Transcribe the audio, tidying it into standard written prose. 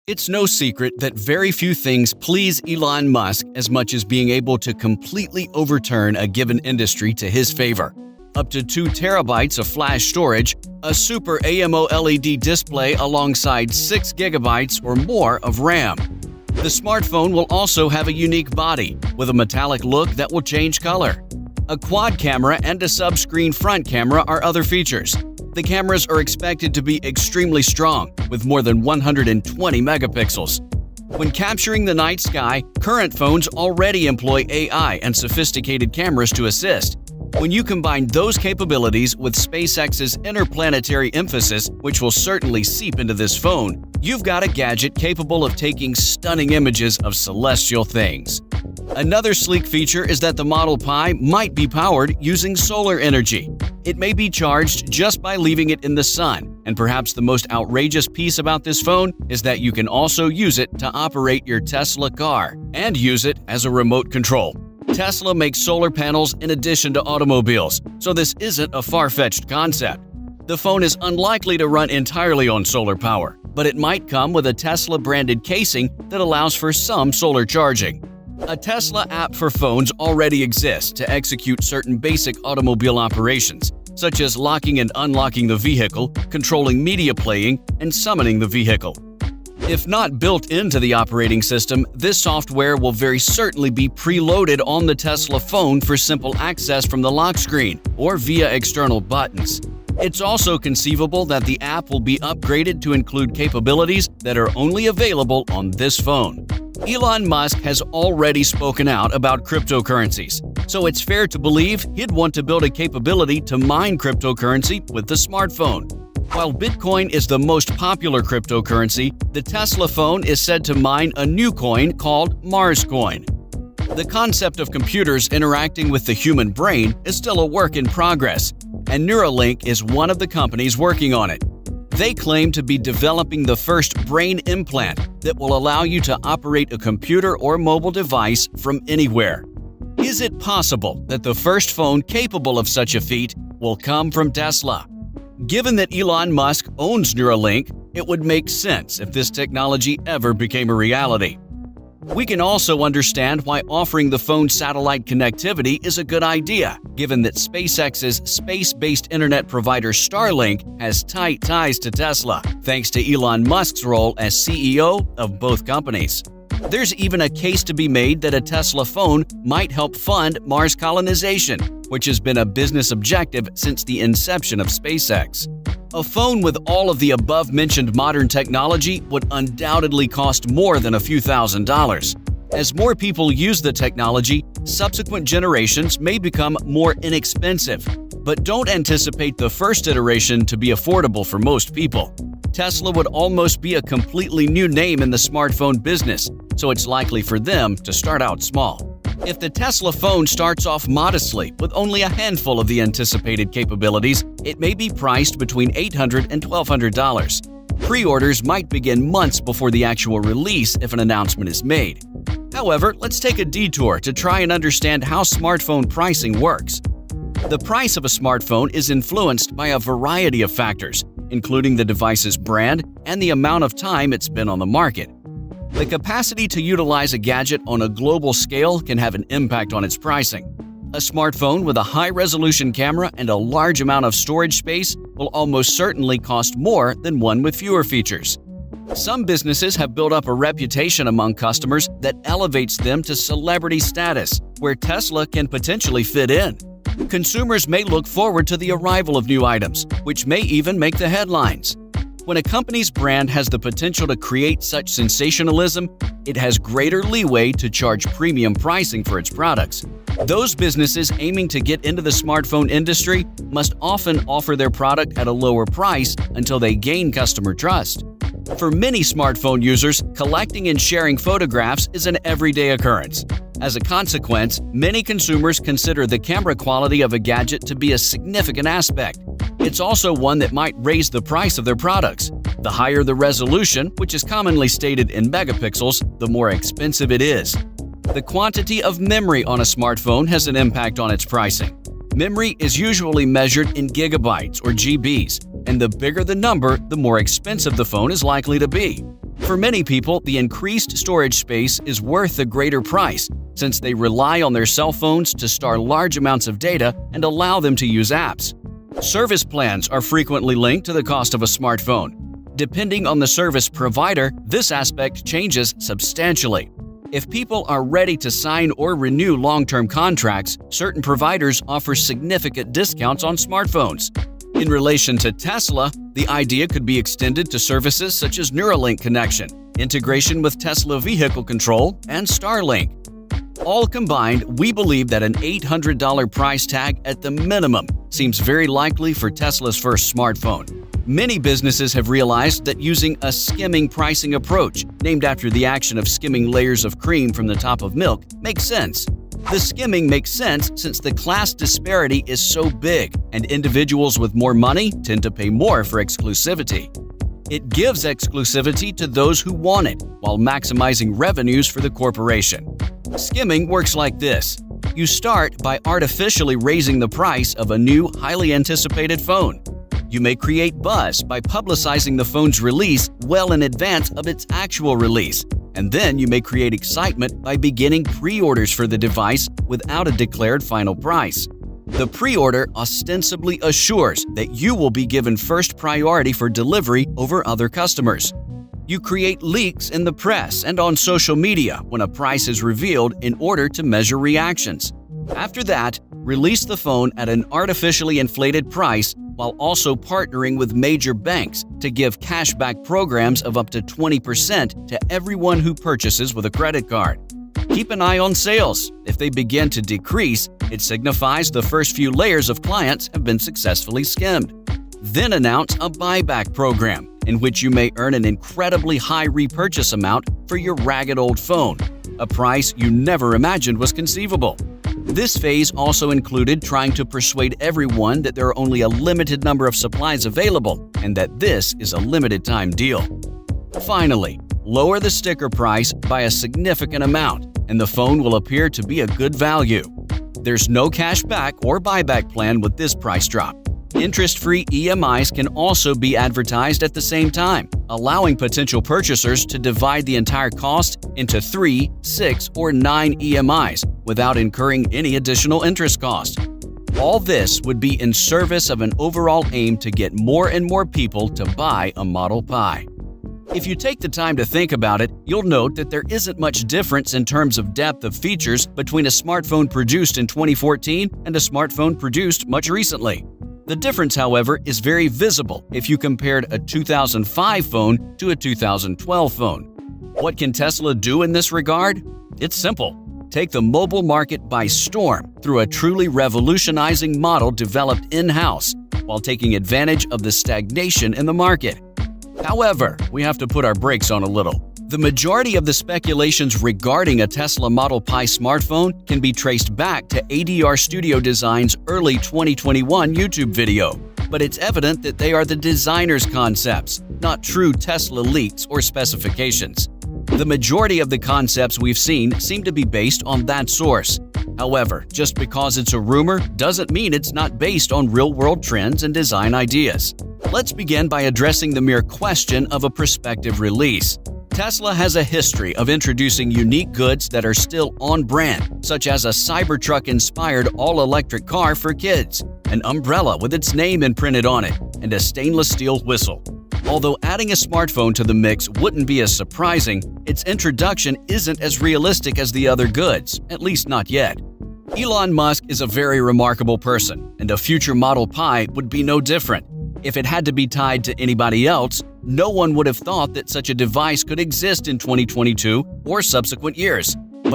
It's no secret that very few things please Elon Musk as much as being able to completely overturn a given industry to his favor. Up to 2 terabytes of flash storage, a super AMOLED display alongside 6 gigabytes or more of RAM. The smartphone will also have a unique body, with a metallic look that will change color. A quad camera and a sub-screen front camera are other features. The cameras are expected to be extremely strong, with more than 120 megapixels. When capturing the night sky, current phones already employ AI and sophisticated cameras to assist. When you combine those capabilities with SpaceX's interplanetary emphasis, which will certainly seep into this phone, you've got a gadget capable of taking stunning images of celestial things. Another sleek feature is that the Model Pi might be powered using solar energy. It may be charged just by leaving it in the sun, and perhaps the most outrageous piece about this phone is that you can also use it to operate your Tesla car and use it as a remote control. Tesla makes solar panels in addition to automobiles, so this isn't a far-fetched concept. The phone is unlikely to run entirely on solar power, but it might come with a Tesla-branded casing that allows for some solar charging. A Tesla app for phones already exists to execute certain basic automobile operations, such as locking and unlocking the vehicle, controlling media playing, and summoning the vehicle. If not built into the operating system, this software will very certainly be preloaded on the Tesla phone for simple access from the lock screen or via external buttons. It's also conceivable that the app will be upgraded to include capabilities that are only available on this phone. Elon Musk has already spoken out about cryptocurrencies, so it's fair to believe he'd want to build a capability to mine cryptocurrency with the smartphone. While Bitcoin is the most popular cryptocurrency, the Tesla phone is said to mine a new coin called Mars Coin. The concept of computers interacting with the human brain is still a work in progress, and Neuralink is one of the companies working on it. They claim to be developing the first brain implant that will allow you to operate a computer or mobile device from anywhere. Is it possible that the first phone capable of such a feat will come from Tesla? Given that Elon Musk owns Neuralink, it would make sense if this technology ever became a reality. We can also understand why offering the phone satellite connectivity is a good idea, given that SpaceX's space-based internet provider Starlink has tight ties to Tesla, thanks to Elon Musk's role as CEO of both companies. There's even a case to be made that a Tesla phone might help fund Mars colonization, which has been a business objective since the inception of SpaceX. A phone with all of the above-mentioned modern technology would undoubtedly cost more than a few $1,000s. As more people use the technology, subsequent generations may become more inexpensive. But don't anticipate the first iteration to be affordable for most people. Tesla would almost be a completely new name in the smartphone business, so it's likely for them to start out small. If the Tesla phone starts off modestly with only a handful of the anticipated capabilities, it may be priced between $800 and $1,200. Pre-orders might begin months before the actual release if an announcement is made. However, let's take a detour to try and understand how smartphone pricing works. The price of a smartphone is influenced by a variety of factors, including the device's brand and the amount of time it's been on the market. The capacity to utilize a gadget on a global scale can have an impact on its pricing. A smartphone with a high-resolution camera and a large amount of storage space will almost certainly cost more than one with fewer features. Some businesses have built up a reputation among customers that elevates them to celebrity status, where Tesla can potentially fit in. Consumers may look forward to the arrival of new items, which may even make the headlines. When a company's brand has the potential to create such sensationalism, it has greater leeway to charge premium pricing for its products. Those businesses aiming to get into the smartphone industry must often offer their product at a lower price until they gain customer trust. For many smartphone users, collecting and sharing photographs is an everyday occurrence. As a consequence, many consumers consider the camera quality of a gadget to be a significant aspect. It's also one that might raise the price of their products. The higher the resolution, which is commonly stated in megapixels, the more expensive it is. The quantity of memory on a smartphone has an impact on its pricing. Memory is usually measured in gigabytes or GBs, and the bigger the number, the more expensive the phone is likely to be. For many people, the increased storage space is worth the greater price, since they rely on their cell phones to store large amounts of data and allow them to use apps. Service plans are frequently linked to the cost of a smartphone. Depending on the service provider, this aspect changes substantially. If people are ready to sign or renew long-term contracts, certain providers offer significant discounts on smartphones. In relation to Tesla, the idea could be extended to services such as Neuralink connection, integration with Tesla vehicle control, and Starlink. All combined, we believe that an $800 price tag at the minimum seems very likely for Tesla's first smartphone. Many businesses have realized that using a skimming pricing approach, named after the action of skimming layers of cream from the top of milk, makes sense. The skimming makes sense since the class disparity is so big, and individuals with more money tend to pay more for exclusivity. It gives exclusivity to those who want it, while maximizing revenues for the corporation. Skimming works like this. You start by artificially raising the price of a new, highly anticipated phone. You may create buzz by publicizing the phone's release well in advance of its actual release, and then you may create excitement by beginning pre-orders for the device without a declared final price. The pre-order ostensibly assures that you will be given first priority for delivery over other customers. You create leaks in the press and on social media when a price is revealed in order to measure reactions. After that, release the phone at an artificially inflated price while also partnering with major banks to give cashback programs of up to 20% to everyone who purchases with a credit card. Keep an eye on sales. If they begin to decrease, it signifies the first few layers of clients have been successfully skimmed. Then announce a buyback program, in which you may earn an incredibly high repurchase amount for your ragged old phone, a price you never imagined was conceivable. This phase also included trying to persuade everyone that there are only a limited number of supplies available and that this is a limited-time deal. Finally, lower the sticker price by a significant amount, and the phone will appear to be a good value. There's no cash back or buyback plan with this price drop. Interest-free EMIs can also be advertised at the same time, allowing potential purchasers to divide the entire cost into 3, 6, or 9 EMIs without incurring any additional interest cost. All this would be in service of an overall aim to get more and more people to buy a Model Pi. If you take the time to think about it, you'll note that there isn't much difference in terms of depth of features between a smartphone produced in 2014 and a smartphone produced much recently. The difference, however, is very visible if you compared a 2005 phone to a 2012 phone. What can Tesla do in this regard? It's simple. Take the mobile market by storm through a truly revolutionizing model developed in-house while taking advantage of the stagnation in the market. However, we have to put our brakes on a little. The majority of the speculations regarding a Tesla Model Pi smartphone can be traced back to ADR Studio Design's early 2021 YouTube video, but it's evident that they are the designer's concepts, not true Tesla leaks or specifications. The majority of the concepts we've seen seem to be based on that source. However, just because it's a rumor doesn't mean it's not based on real-world trends and design ideas. Let's begin by addressing the mere question of a prospective release. Tesla has a history of introducing unique goods that are still on brand, such as a Cybertruck-inspired all-electric car for kids, an umbrella with its name imprinted on it, and a stainless steel whistle. Although adding a smartphone to the mix wouldn't be as surprising, its introduction isn't as realistic as the other goods, at least not yet. Elon Musk is a very remarkable person, and a future Model Pi would be no different. If it had to be tied to anybody else, no one would have thought that such a device could exist in 2022 or subsequent years.